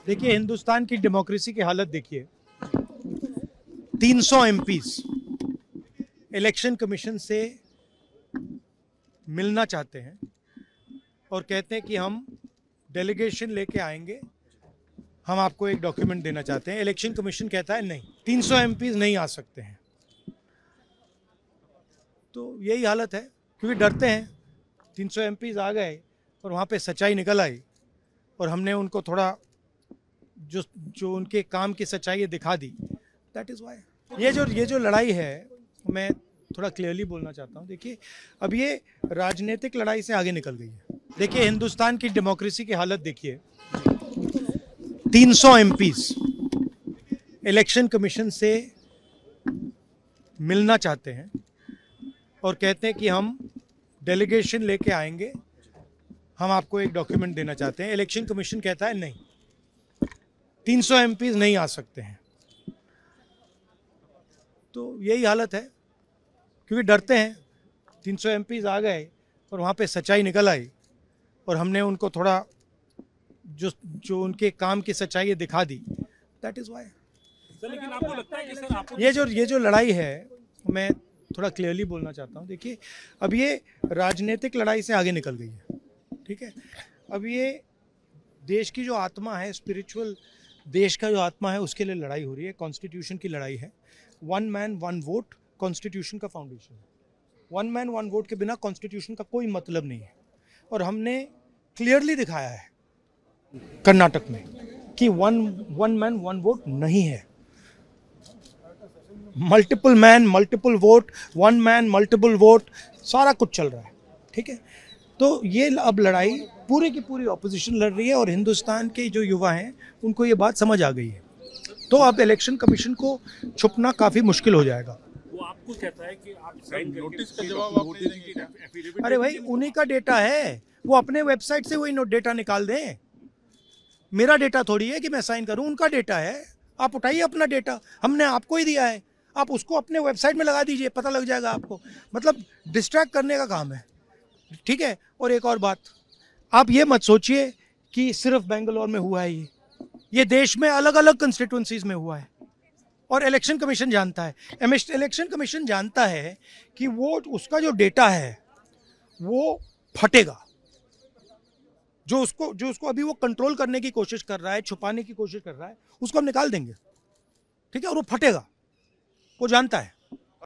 देखिए, हिंदुस्तान की डेमोक्रेसी की हालत देखिए। 300 एमपीज इलेक्शन कमीशन से मिलना चाहते हैं और कहते हैं कि हम डेलीगेशन लेके आएंगे, हम आपको एक डॉक्यूमेंट देना चाहते हैं। इलेक्शन कमीशन कहता है नहीं, 300 एमपीज नहीं आ सकते हैं। तो यही हालत है, क्योंकि डरते हैं। 300 एमपीज आ गए और वहाँ पे सच्चाई निकल आई और हमने उनको थोड़ा जो उनके काम की सच्चाई है दिखा दी। दैट इज़ वाई ये जो लड़ाई है, मैं थोड़ा क्लियरली बोलना चाहता हूँ। देखिए, अब ये राजनीतिक लड़ाई से आगे निकल गई है। देखिए, हिंदुस्तान की डेमोक्रेसी की हालत देखिए। 300 एमपीज इलेक्शन कमीशन से मिलना चाहते हैं और कहते हैं कि हम डेलीगेशन लेके आएंगे, हम आपको एक डॉक्यूमेंट देना चाहते हैं। इलेक्शन कमीशन कहता है नहीं, 300 एमपीज नहीं आ सकते हैं। तो यही हालत है, क्योंकि डरते हैं। 300 एमपीज आ गए और वहाँ पे सच्चाई निकल आई और हमने उनको थोड़ा जो उनके काम की सच्चाई है दिखा दी। That is why. लेकिन आपको लगता है कि सर आपको ये जो लड़ाई है, मैं थोड़ा क्लियरली बोलना चाहता हूँ। देखिए, अब ये राजनीतिक लड़ाई से आगे निकल गई है। ठीक है, अब ये देश की जो आत्मा है, स्पिरिचुअल देश का जो आत्मा है, उसके लिए लड़ाई हो रही है। कॉन्स्टिट्यूशन की लड़ाई है। 1 मैन 1 वोट कॉन्स्टिट्यूशन का फाउंडेशन है। 1 मैन 1 वोट के बिना कॉन्स्टिट्यूशन का कोई मतलब नहीं है। और हमने क्लियरली दिखाया है कर्नाटक में कि 1 मैन 1 वोट नहीं है। Multiple man multiple vote, 1 man multiple vote, सारा कुछ चल रहा है। ठीक है, तो ये अब लड़ाई पूरी की पूरी ऑपोजिशन लड़ रही है और हिंदुस्तान के जो युवा हैं उनको ये बात समझ आ गई है। तो अब इलेक्शन कमीशन को छुपना काफ़ी मुश्किल हो जाएगा। वो आपको कहता है कि आप साइन नोटिस का जवाब आप दे देंगे क्या? एफिडेविट अरे भाई, उन्हीं का डेटा है, वो अपने वेबसाइट से वही डेटा निकाल दें। मेरा डेटा थोड़ी है कि मैं साइन करूं, उनका डेटा है। आप उठाइए अपना डेटा, हमने आपको ही दिया है, आप उसको अपने वेबसाइट में लगा दीजिए, पता लग जाएगा आपको। मतलब डिस्ट्रैक्ट करने का काम है। ठीक है, और एक और बात, आप ये मत सोचिए कि सिर्फ बेंगलोर में हुआ है। ये देश में अलग अलग कंस्टिट्यूंसीज में हुआ है और इलेक्शन कमीशन जानता है। इलेक्शन कमीशन जानता है कि वो उसका जो डेटा है वो फटेगा। जो उसको अभी वो कंट्रोल करने की कोशिश कर रहा है, छुपाने की कोशिश कर रहा है, उसको हम निकाल देंगे। ठीक है, और वो फटेगा, वो जानता है।